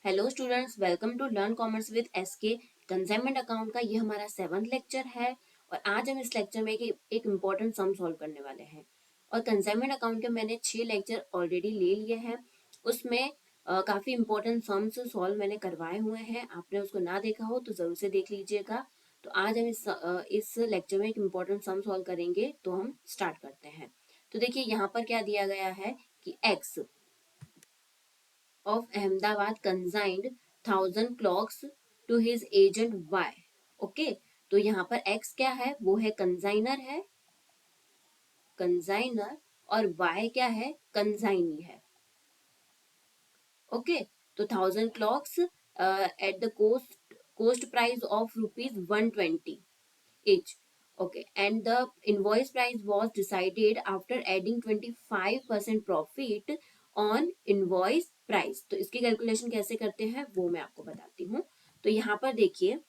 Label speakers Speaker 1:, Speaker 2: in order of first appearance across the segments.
Speaker 1: Hello students, welcome to learn commerce with SK. Consignment account का ये हमारा 7th lecture है और आज हम इस लेक्चर में एक इम्पॉर्टेंट सम सॉल्व करने वाले हैं। और कंसाइनमेंट अकाउंट के मैंने 6 लेक्चर ऑलरेडी ले लिए हैं। उसमें काफ़ी इम्पोर्टेंट सम्स सॉल्व मैंने करवाए हुए हैं। आपने उसको ना देखा हो तो ज़रूर से देख लीजिएगा। तो आज हम इस लेक्चर में एक इम्पॉर्टेंट सम सॉल्व करेंगे। तो हम स्टार्ट करते हैं। तो देखिए यहाँ पर क्या दिया गया है कि x of Ahmedabad consigned 1,000 clocks to his agent Y. Okay, तो यहाँ पर X क्या है, वो है कंसाइनर है, कंसाइनर, और Y क्या है, कंसाइनी है। ओके, तो 1,000 clocks at the cost price of ₹120 each. Okay, and the invoice price was decided after adding 25% profit on invoice price. तो इसकी कैलकुलेशन कैसे करते हैं वो मैं आपको बताती हूँ। तो यहाँ पर देखिए,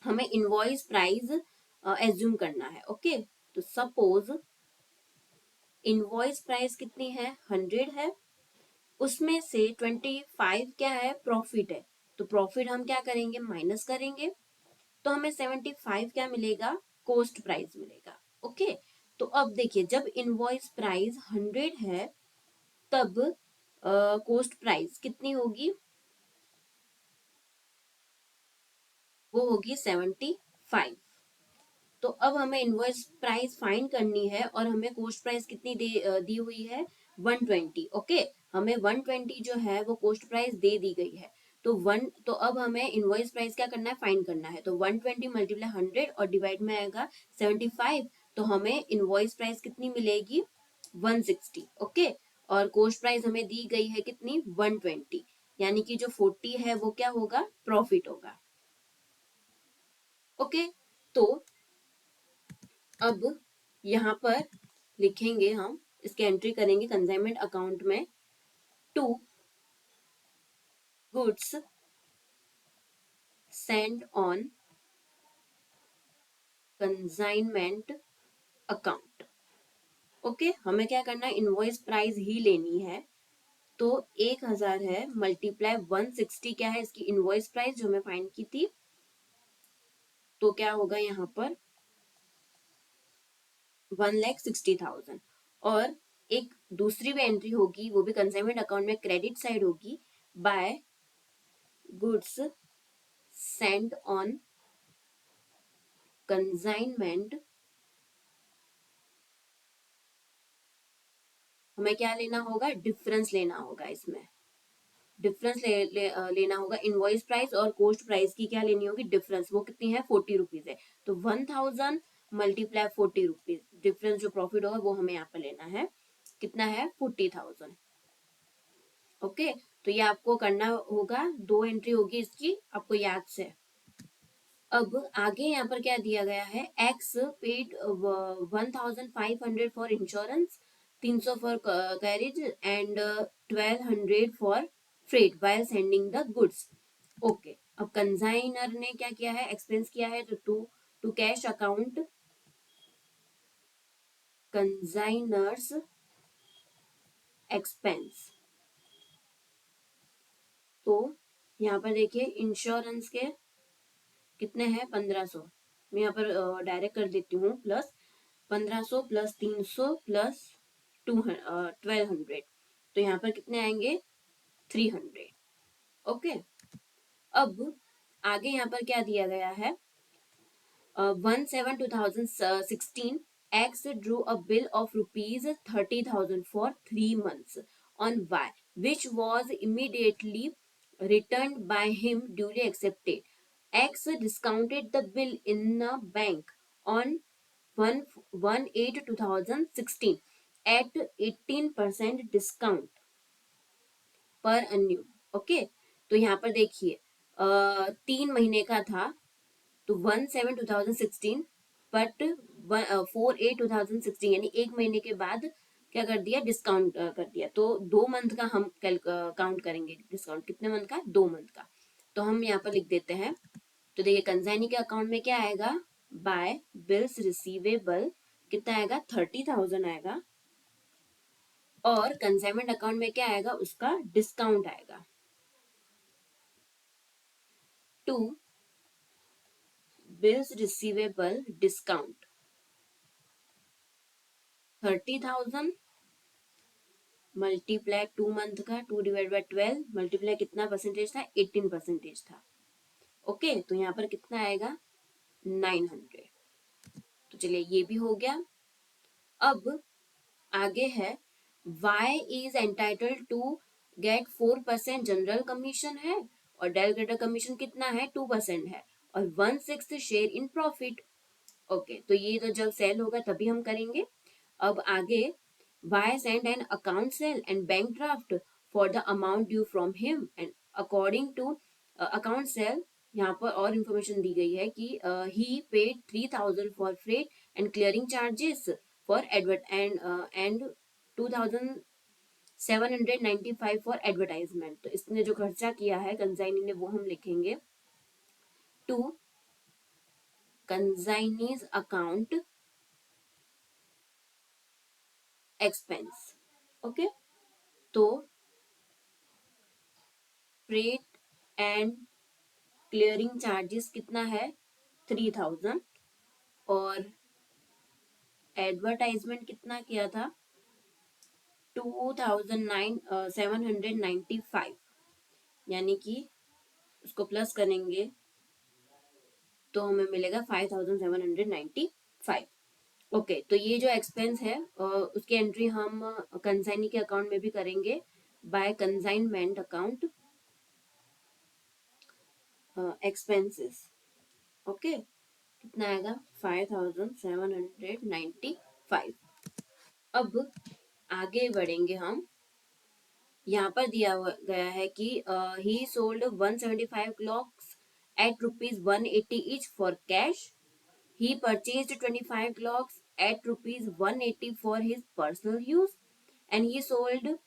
Speaker 1: हमें इनवॉइस प्राइस एज्यूम करना है। ओके, तो सपोज इनवॉइस प्राइस कितनी है, 100 है, उसमें से 25 क्या है, प्रॉफिट है। तो प्रॉफिट हम क्या करेंगे, माइनस करेंगे, तो हमें 75 क्या मिलेगा, कोस्ट प्राइस मिलेगा। ओके, तो अब देखिए, जब इनवॉइस प्राइस 100 है तब कोस्ट प्राइस कितनी होगी, वो होगी 75। तो अब हमें इनवॉइस प्राइस फाइंड करनी है और हमें कोस्ट प्राइस कितनी दी हुई है, 120। ओके, हमें 120 जो है वो कोस्ट प्राइस दे दी गई है। तो अब हमें इनवॉइस प्राइस क्या करना है, फाइंड करना है। तो 120 मल्टीप्लाई 100 और डिवाइड में आएगा 75। तो हमें इनवॉइस प्राइस कितनी मिलेगी, 160। ओके, और कोस्ट प्राइस हमें दी गई है कितनी, 120, यानी कि जो 40 है वो क्या होगा, प्रॉफिट होगा। ओके, तो अब यहाँ पर लिखेंगे, हम इसके एंट्री करेंगे कंसाइनमेंट अकाउंट में, to goods send on consignment account. Okay, हमें क्या करना है, इनवॉइस प्राइस ही लेनी है। तो 1000 है मल्टीप्लाई 160 क्या है, इसकी इनवॉइस प्राइस जो हमें फाइंड की थी। तो क्या होगा यहाँ पर, 1,60,000। और एक दूसरी भी एंट्री होगी, वो भी कंसाइनमेंट अकाउंट में क्रेडिट साइड होगी, by goods send on consignment. हमें क्या लेना होगा, डिफरेंस लेना होगा। इसमें डिफरेंस लेना होगा, इनवॉइस प्राइस और कोस्ट प्राइस की क्या लेनी होगी, डिफरेंस। वो कितनी है, 40 रुपीज है। तो 1000 मल्टीप्लाई 40 रुपीज, डिफरेंस जो प्रॉफिट होगा वो हमें यहाँ पर लेना है, कितना है, 40,000। ओके, तो ये आपको करना होगा, 2 एंट्री होगी इसकी, आपको याद से। अब आगे यहाँ पर क्या दिया गया है, X paid 1,500 for insurance, 300 for carriage and 1,200 for freight while sending the goods. Okay, अब कंसाइनर ने क्या किया है, एक्सपेंस किया है, तो to cash account consignor's expense. तो यहाँ पर देखिए, इंश्योरेंस के कितने हैं, 1500। मैं यहाँ पर डायरेक्ट कर देती हूँ, प्लस 1500 प्लस 300 प्लस 1200। तो यहाँ पर कितने आएंगे, 300। ओके, अब आगे यहाँ पर क्या दिया गया है, 1/7/2016 X drew a bill of ₹30,000 for 3 months on Y, which was immediately returned by him duly accepted. X discounted the bill in a bank on 1/8/2016 at 18% discount पर अन्यू। ओके, तो यहाँ पर देखिए, 3 महीने का था, तो 1/7/2016, बट 4/8/2016 यानी 1 महीने के बाद क्या कर दिया, डिस्काउंट कर दिया। तो 2 मंथ का हम काउंट करेंगे, डिस्काउंट कितने मंथ का, 2 मंथ का। तो हम यहाँ पर लिख देते हैं। तो देखिए, कंसाइनी के अकाउंट में क्या आएगा, बाय बिल्स रिसीवेबल कितना आएगा, 30,000 आएगा, और कंसाइनमेंट अकाउंट में क्या आएगा, उसका डिस्काउंट आएगा। To bills receivable discount 30,000 multiply 2 month का 2/12 मल्टीप्लाई कितना परसेंटेज था 18% था। ओके तो यहाँ पर कितना आएगा 900। तो चलिए ये भी हो गया। अब आगे है Y is entitled to get 4% general commission है और डेलीगेटर कमीशन कितना है 2% है और 1/6 शेयर इन प्रॉफिट। ओके तो ये तो जब सेल होगा तभी हम करेंगे। अब आगे Y sent an account sale and bank draft for the amount due from him and according to account sale यहाँ पर और इंफॉर्मेशन दी गई है कि he paid 3,000 for freight and clearing charges for advert and 2,795 for advertisement। तो इसने जो खर्चा किया है कंसाइनी ने वो हम लिखेंगे to consignee's account expense. Okay तो फ्रेट एंड क्लियरिंग चार्जेस कितना है 3,000 और एडवर्टाइजमेंट कितना किया था 2,795 यानी कि उसको प्लस करेंगे तो हमें मिलेगा 5,795। ओके तो ये जो एक्सपेंस है उसकी एंट्री हम कंसाइनी के अकाउंट में भी करेंगे by consignment account expenses. Okay कितना आएगा 5,795। अब आगे बढ़ेंगे हम। यहाँ पर दिया गया है कि he sold 175 clocks at ₹180 each for cash. He purchased 25 clocks at ₹180 for his personal use and he sold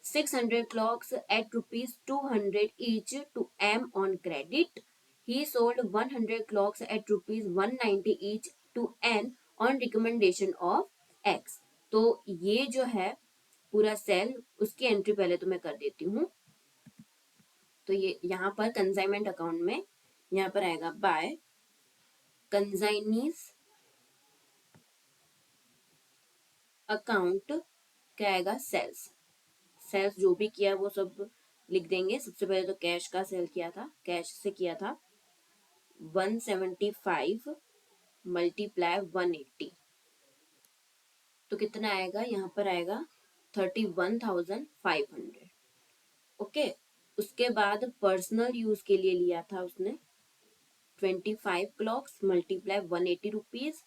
Speaker 1: 600 clocks at ₹200 each to M on credit. He sold 100 clocks at ₹190 each to N on recommendation of X। तो ये जो है पूरा cell उसकी entry पहले तो मैं कर देती हूँ। तो ये यहाँ पर कंसाइनमेंट अकाउंट में यहाँ पर आएगा बाय कंसाइनीज अकाउंट क्या आएगा सेल्स। सेल्स जो भी किया वो सब लिख देंगे। सबसे पहले तो कैश का सेल किया था, कैश से किया था 175 मल्टीप्लाई 180 तो कितना आएगा यहाँ पर आएगा 31,500। ओके उसके बाद पर्सनल यूज के लिए लिया था उसने 25 क्लॉक्स मल्टीप्लाई 180 रुपीज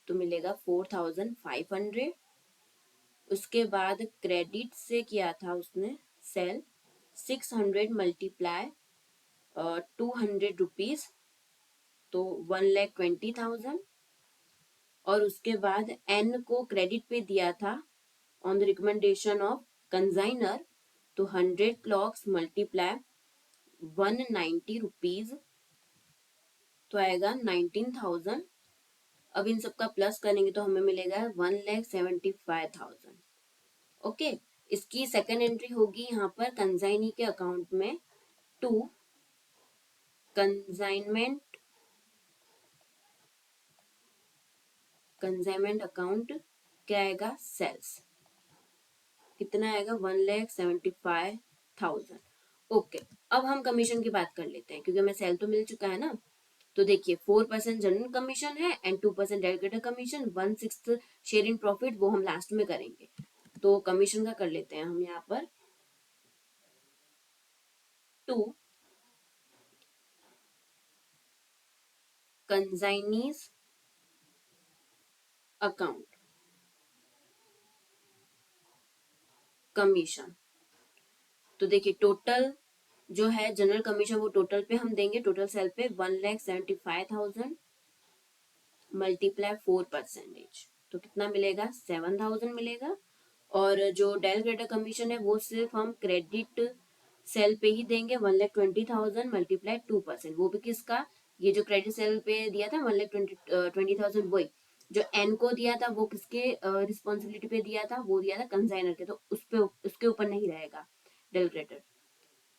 Speaker 1: तो मिलेगा 4,500। उसके बाद क्रेडिट से किया था उसने सेल 600 मल्टीप्लाई 200 रुपीज तो 1,20,000 और उसके बाद एन को क्रेडिट पे दिया था on the recommendation of consignor तो 100 क्लॉक्स मल्टीप्लाई 190 रुपीज तो आएगा 19,000। अब इन सबका प्लस करेंगे तो हमें मिलेगा 1,75,000। ओके इसकी सेकेंड एंट्री होगी यहाँ पर कंसाइनी के अकाउंट में टू कंसाइनमेंट अकाउंट क्या आएगा सेल्स कितना आएगा 1,75,000। ओके अब हम कमीशन की बात कर लेते हैं क्योंकि हमें सेल तो मिल चुका है ना। तो देखिए 4% जनरल कमीशन है and 2% delegator commission 1/6 share in profit वो हम लास्ट में करेंगे। तो कमीशन का कर लेते हैं हम यहाँ पर टू कंसाइनीज अकाउंट कमीशन। तो देखिए टोटल जो है जनरल कमीशन वो टोटल पे हम देंगे टोटल सेल पे 1,75,000 मल्टीप्लाई 4% तो कितना मिलेगा 7,000 मिलेगा। और जो डेलीगेटर कमीशन है वो सिर्फ हम क्रेडिट सेल पे ही देंगे 1,20,000 मल्टीप्लाई 2% वो भी किसका ये जो क्रेडिट सेल पे दिया था 1,20,000 वही जो एन को दिया था वो किसके रिस्पॉन्सिबिलिटी पे दिया था वो दिया था कंसाइनर के तो उस पे उसके ऊपर नहीं रहेगा डेलीगेटर।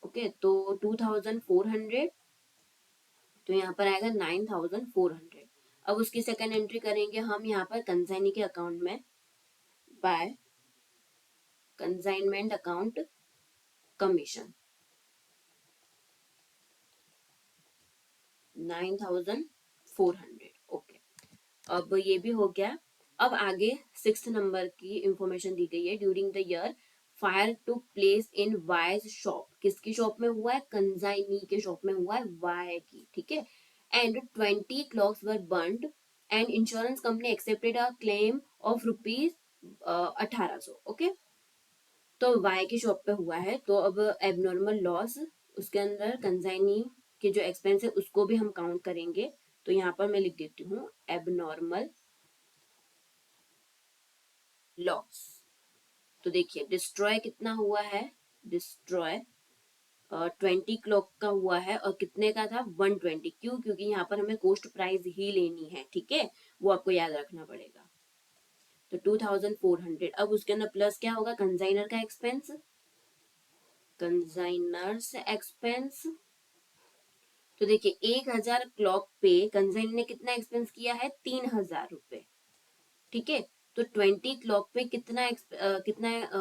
Speaker 1: ओके तो 2,400 तो यहाँ पर आएगा 9400। अब उसकी सेकंड एंट्री करेंगे हम यहाँ पर कंसाइनी के अकाउंट में, by consignment account commission 9400। Okay, अब ये भी हो गया। अब आगे 6 नंबर की इंफॉर्मेशन दी गई है। During the year fire took place in Y's shop, किसकी शॉप में हुआ है? कंजाइनी के शॉप में हुआ है, वाई की, ठीक है। And 20 clocks were burned and insurance company accepted a claim of rupees 1800। Okay, तो वाई की शॉप पे हुआ है, तो अब एबनॉर्मल लॉस, उसके अंदर कंजाइनी के जो एक्सपेंस है उसको भी हम काउंट करेंगे। तो यहाँ पर मैं लिख देती हूँ एबनॉर्मल लॉस। तो देखिए डिस्ट्रॉय कितना हुआ है? डिस्ट्रॉय 20 क्लॉक का हुआ है, और कितने का था? 120। क्यों? क्योंकि यहाँ पर हमें कॉस्ट प्राइस ही लेनी है, ठीक है, वो आपको याद रखना पड़ेगा। तो 2400। अब उसके अंदर प्लस क्या होगा? कंजाइनर का एक्सपेंस, कंजाइनर्स एक्सपेंस। तो देखिए 1000 क्लॉक पे कंजाइन ने कितना एक्सपेंस किया है? 3000 रुपए, ठीक है। तो 20 क्लॉक पे कितना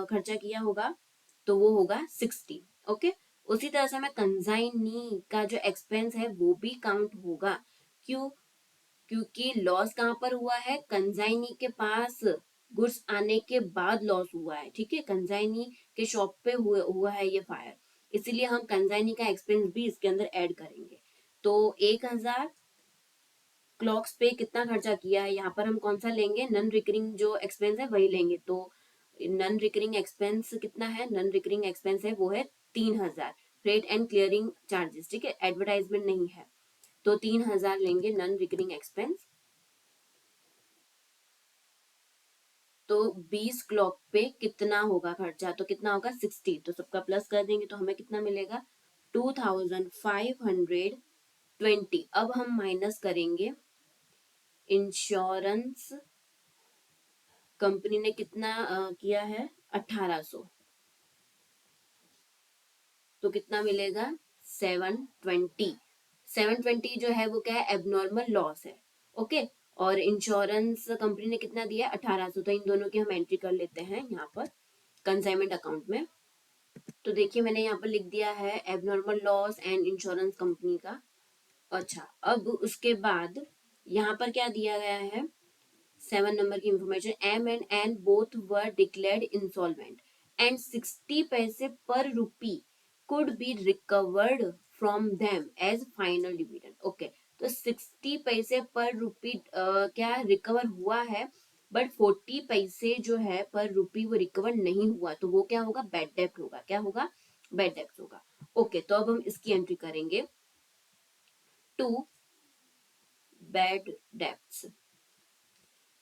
Speaker 1: खर्चा किया होगा? तो वो होगा 60। ओके, उसी तरह से हमें कंजाइनी का जो एक्सपेंस है वो भी काउंट होगा। क्यों? क्योंकि लॉस कहाँ पर हुआ है? कंजाइनी के पास गुड्स आने के बाद लॉस हुआ है, ठीक है, कंजाइनी के शॉप पे हुआ है ये फायर, इसीलिए हम कंजाइनी का एक्सपेंस भी इसके अंदर ऐड करेंगे। तो 1000 क्लॉक्स पे कितना खर्चा किया है, यहाँ पर हम कौन सा लेंगे? नॉन रिकरिंग जो एक्सपेंस है वही लेंगे। तो नॉन रिकरिंग एक्सपेंस कितना है? नॉन रिकरिंग एक्सपेंस है वो है 3000। फ्रेट एंड क्लियरिंग चार्जेस, ठीक है, एडवर्टाइजमेंट नहीं है, तो 3000 लेंगे नॉन रिकरिंग एक्सपेंस। तो 20 क्लॉक पे कितना होगा खर्चा? तो कितना होगा? 60। तो सबका प्लस कर देंगे तो हमें कितना मिलेगा? 2520। अब हम माइनस करेंगे इंश्योरेंस कंपनी ने कितना किया है? 1800। तो कितना मिलेगा? 720। 720 जो है वो क्या है? एबनॉर्मल लॉस है। ओके, और इंश्योरेंस कंपनी ने कितना दिया? 1800। तो इन दोनों की हम एंट्री कर लेते हैं यहाँ पर कंसाइनमेंट अकाउंट में। तो देखिए मैंने यहाँ पर लिख दिया है abnormal loss and insurance company का। अच्छा, अब उसके बाद यहाँ पर क्या दिया गया है? 7 नंबर की information, M and N both were declared insolvent and 60 पैसे per rupee could be recovered from them as final dividend. Okay, तो 60 पैसे पर रुपी क्या रिकवर हुआ है, बट 40 पैसे जो है पर रुपी वो रिकवर नहीं हुआ, तो वो क्या होगा? बैड डेप्ट होगा। क्या होगा? बैड डेप्ट होगा। ओके, तो अब हम इसकी एंट्री करेंगे, टू बैड डेप्ट्स।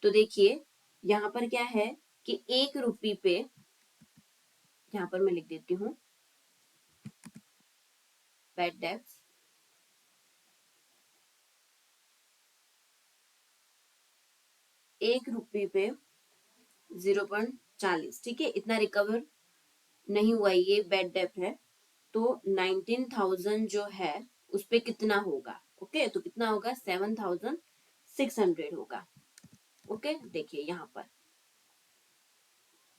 Speaker 1: तो देखिए यहाँ पर क्या है कि 1 रुपये पे, यहाँ पर मैं लिख देती हूँ बैड डेप्ट्स, 1 रुपये पे 0.40, ठीक है, इतना रिकवर नहीं हुआ, ये बैड डेप्ट है। तो 19,000 जो है उस पे कितना होगा? ओके, तो कितना होगा? 7,600 होगा। ओके, देखिए यहाँ पर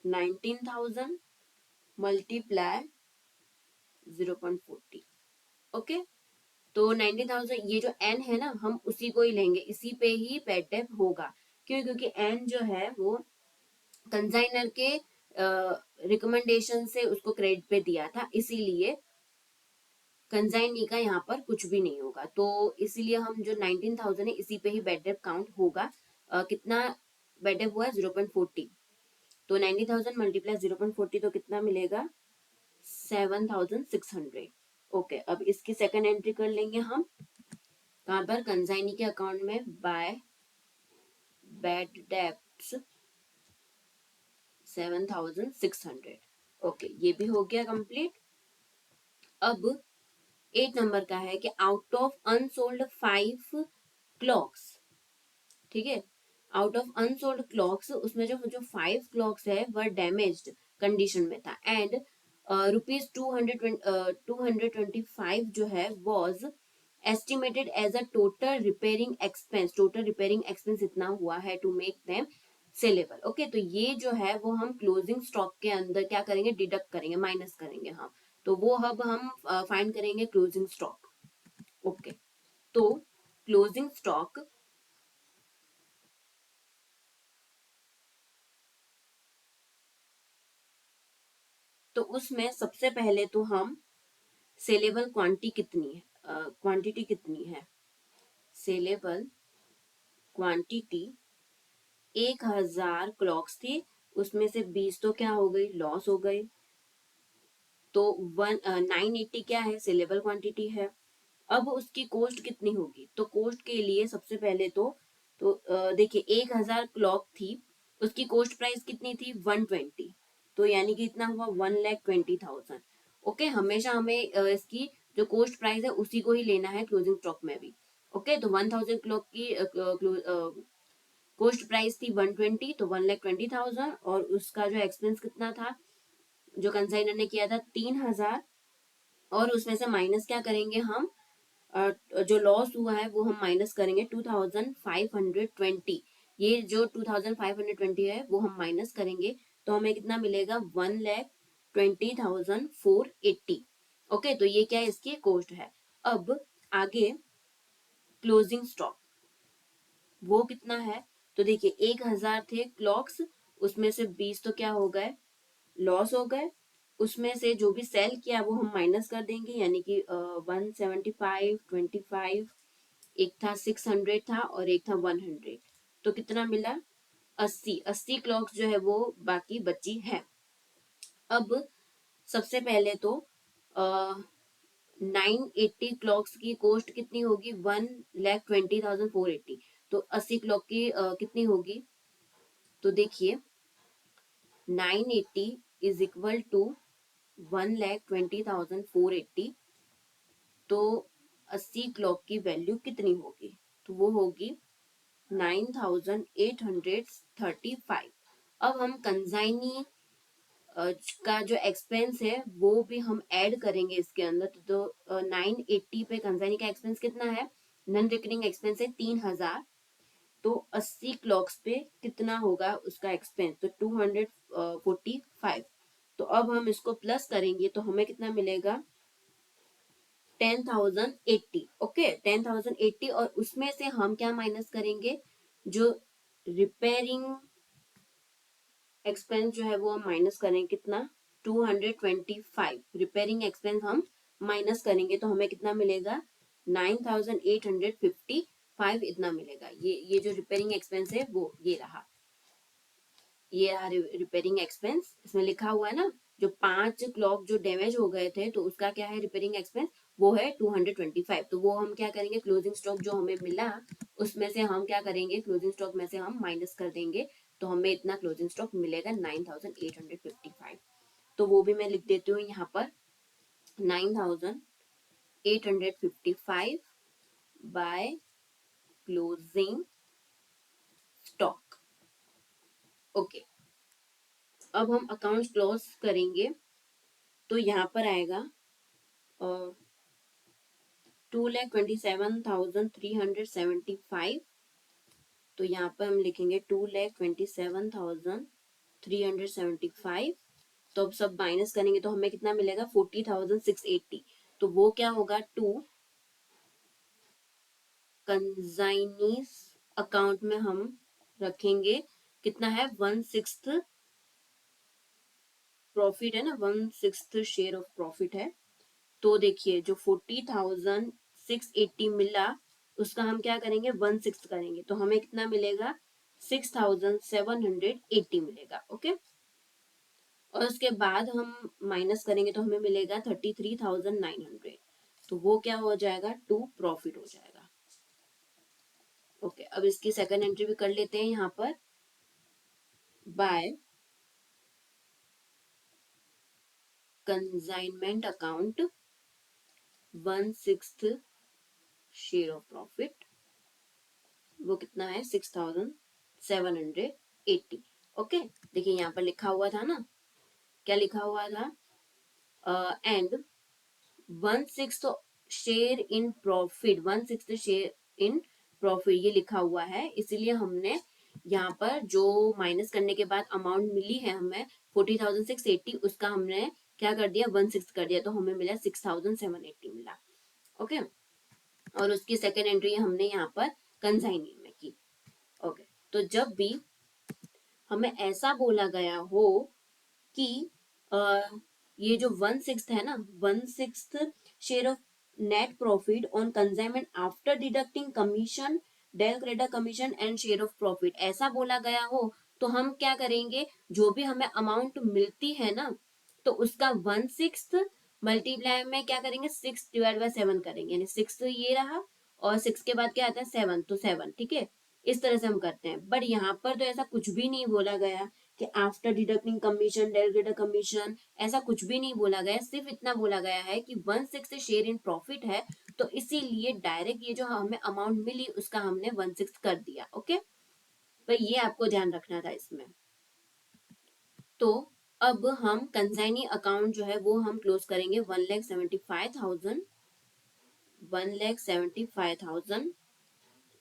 Speaker 1: 19,000 मल्टीप्लाई 0.40। ओके, तो 90,000 ये जो एन है ना, हम उसी को ही लेंगे, इसी पे ही पेड डेप होगा। क्यों? क्योंकि एन जो है वो कंसाइनर के रिकमेंडेशन से उसको क्रेडिट पे दिया था, इसीलिए कंसाइनी का यहाँ पर कुछ भी नहीं होगा। तो इसीलिए हम जो 19,000 है इसी पे ही बेड डेप काउंट होगा। कितना बेड डेप हुआ है? 0.40। तो 90,000 मल्टीप्लाई 0.40 तो कितना मिलेगा? 7,600। ओके, अब इसकी सेकंड एंट्री कर लेंगे हम, कहाँ पर? कंसाइनी के अकाउंट में, बाय बैड डेप्ट्स 7,600। ओके, ये भी हो गया कंप्लीट। अब 8 नंबर का है कि आउट ऑफ अनसोल्ड 5 क्लॉक्स, ठीक है, आउट ऑफ अनसोल्ड क्लॉक्स उसमें जो जो 5 क्लॉक्स है वह डैमेज्ड कंडीशन में था, एंड रुपीज 225 जो है was estimated as a total repairing expense, total repairing expense इतना हुआ है to make them saleable. Okay, तो ये जो है वो हम क्लोजिंग स्टॉक के अंदर क्या करेंगे, डिडक्ट करेंगे, माइनस करेंगे हम। तो वो अब हम फाइंड करेंगे क्लोजिंग स्टॉक। ओके, तो क्लोजिंग स्टॉक, तो उसमें सबसे पहले तो हम सेलेबल क्वांटिटी कितनी है, क्वांटिटी कितनी है, सेलेबल क्वांटिटी 1000 क्लॉक्स थी, उसमें से 20 तो क्या हो गई, लॉस हो गई। तो 980 क्या है, सेलेबल क्वांटिटी है। अब उसकी कॉस्ट कितनी होगी, तो कॉस्ट के लिए सबसे पहले तो देखिए 1000 क्लॉक थी, उसकी कॉस्ट प्राइस कितनी थी, 120। तो यानी कि इतना हुआ 1,20,000। ओके, हमेशा हमें इसकी जो कॉस्ट प्राइस है उसी को ही लेना है क्लोजिंग स्टॉक में भी। ओके, तो 1000 क्लॉक की कॉस्ट प्राइस थी 120, तो 1,20,000, और उसका जो एक्सपेंस कितना था, जो कंसाइनर ने किया था 3000, और उसमें से माइनस क्या करेंगे हम, जो लॉस हुआ है वो हम माइनस करेंगे 2520। ये जो 2520 है वो हम माइनस करेंगे, तो हमें कितना मिलेगा, 1,20,480। ओके, तो ये क्या है, इसकी कॉस्ट है। अब आगे क्लोजिंग स्टॉक वो कितना है, तो देखिए 1000 थे क्लॉक्स, उसमें से 20 तो क्या हो गए, लॉस हो गए। उसमें से जो भी सेल किया वो हम माइनस कर देंगे, यानी कि 175, 25, एक था 600 था, और एक था 100। तो कितना मिला, 80, 80 क्लॉक्स जो है वो बाकी बची है। अब सबसे पहले तो 980 क्लॉक्स की कॉस्ट कितनी होगी, 1,20,480। तो 80 क्लॉक की कितनी होगी, तो देखिए 980 इज इक्वल टू 1,20,480। तो 80 क्लॉक की वैल्यू कितनी होगी, तो वो होगी 9,835। अब हम कंजाइनी का जो एक्सपेंस है वो भी हम ऐड करेंगे इसके अंदर। तो 980 पे कंजाइनी का एक्सपेंस कितना है, नॉन रिकरिंग एक्सपेंस है 3000। तो 80 क्लॉक्स पे कितना होगा उसका एक्सपेंस, तो 245। तो अब हम इसको प्लस करेंगे तो हमें कितना मिलेगा, 10,080। ओके, 10,080, और उसमें से हम क्या माइनस करेंगे, जो रिपेयरिंग एक्सपेंस जो है वो हम माइनस करेंगे, कितना, 225। रिपेयरिंग एक्सपेंस हम माइनस करेंगे तो हमें कितना मिलेगा, 9,855 इतना मिलेगा। ये जो रिपेयरिंग एक्सपेंस है वो ये रहा रिपेयरिंग एक्सपेंस, इसमें लिखा हुआ है ना, जो 5 क्लॉक जो डैमेज हो गए थे तो उसका क्या है रिपेयरिंग एक्सपेंस, वो है 225। तो वो हम क्या करेंगे, क्लोजिंग स्टॉक जो हमें मिला उसमें से हम क्या करेंगे, क्लोजिंग स्टॉक में से हम माइनस कर देंगे, तो हमें इतना क्लोजिंग स्टॉक मिलेगा 9,855। तो वो भी मैं लिख देती हूँ यहाँ पर, 9,855 बाय क्लोजिंग स्टॉक। ओके, अब हम अकाउंट क्लोज करेंगे, तो यहाँ पर आएगा 2,27,375। तो यहाँ पर हम लिखेंगे 2,27,375। तो अब सब माइनस करेंगे तो हमें कितना मिलेगा, 40,680। तो वो क्या होगा, टू कंजाइनीज अकाउंट में हम रखेंगे, कितना है, 1/6 प्रॉफिट है ना, 1/6 शेयर ऑफ प्रॉफिट है। तो देखिए जो 40,680 मिला उसका हम क्या करेंगे, 1/6 करेंगे, तो हमें कितना मिलेगा, 6,780 मिलेगा। ओके, और उसके बाद हम माइनस करेंगे तो हमें मिलेगा 33,900। तो वो क्या हो जाएगा, टू प्रॉफिट हो जाएगा। ओके, अब इसकी सेकंड एंट्री भी कर लेते हैं यहाँ पर, by consignment account 1/6 share of profit, वो कितना है, 6,780। ओके, देखिए यहाँ पर लिखा हुआ था ना, क्या लिखा हुआ था, एंड 1/6, तो share in profit, 1/6 share in profit ये लिखा हुआ है, इसीलिए हमने यहाँ पर जो माइनस करने के बाद अमाउंट मिली है हमें 40,680, उसका हमने क्या कर दिया 1/6 कर दिया, तो हमें मिला 6,780 मिला। ओके, और उसकी सेकेंड एंट्री हमने यहाँ पर कंसाइनी में की। ओके, तो जब भी हमें ऐसा बोला गया हो कि ये जो 1/6 है ना, 1/6 share of net profit on consignment after deducting commission, del credere commission and share of profit, ऐसा बोला गया हो, तो हम क्या करेंगे, जो भी हमें अमाउंट मिलती है ना, तो उसका 1/6 मल्टीप्लाई में क्या करेंगे 6/7 करेंगे, यानी 6 ये रहा और 6 के बाद क्या आता है 7, तो 7, ठीक है, इस तरह से हम करते हैं। बट यहाँ पर तो ऐसा कुछ भी नहीं बोला गया कि after deducting commission, derivative commission, ऐसा कुछ भी नहीं बोला गया, सिर्फ इतना बोला गया है कि 1/6 शेयर इन प्रॉफिट है, तो इसीलिए डायरेक्ट ये जो हमें अमाउंट मिली उसका हमने 1/6 कर दिया। ओके, तो ये आपको ध्यान रखना था इसमें। तो अब हम कंसाइनी अकाउंट जो है वो हम क्लोज करेंगे 1,75,000, 1,75,000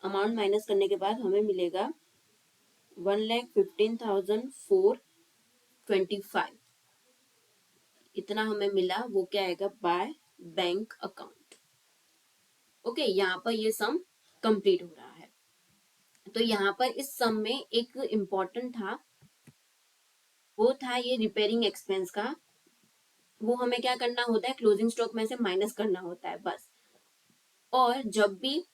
Speaker 1: अमाउंट माइनस करने के बाद हमें मिलेगा 1,15,425, इतना हमें मिला, वो क्या आएगा बाय बैंक अकाउंट। ओके, यहाँ पर ये सम कंप्लीट हो रहा है। तो यहाँ पर इस सम में एक इम्पोर्टेंट था, वो था ये रिपेयरिंग एक्सपेंस का, वो हमें क्या करना होता है क्लोजिंग स्टॉक में से माइनस करना होता है बस। और जब भी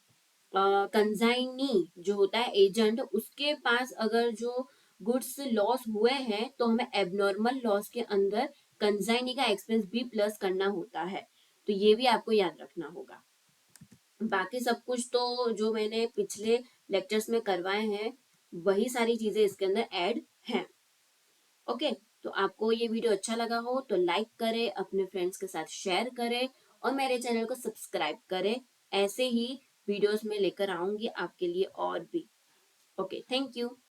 Speaker 1: कंसाइनी जो होता है एजेंट, उसके पास अगर जो गुड्स लॉस हुए हैं तो हमें एबनॉर्मल लॉस के अंदर कंसाइनी का एक्सपेंस भी प्लस करना होता है, तो ये भी आपको याद रखना होगा। बाकी सब कुछ तो जो मैंने पिछले लेक्चर्स में करवाए हैं वही सारी चीजें इसके अंदर ऐड हैं। ओके, तो आपको ये वीडियो अच्छा लगा हो तो लाइक करें, अपने फ्रेंड्स के साथ शेयर करें और मेरे चैनल को सब्सक्राइब करें, ऐसे ही वीडियोस में लेकर आऊंगी आपके लिए और भी। Okay, thank you.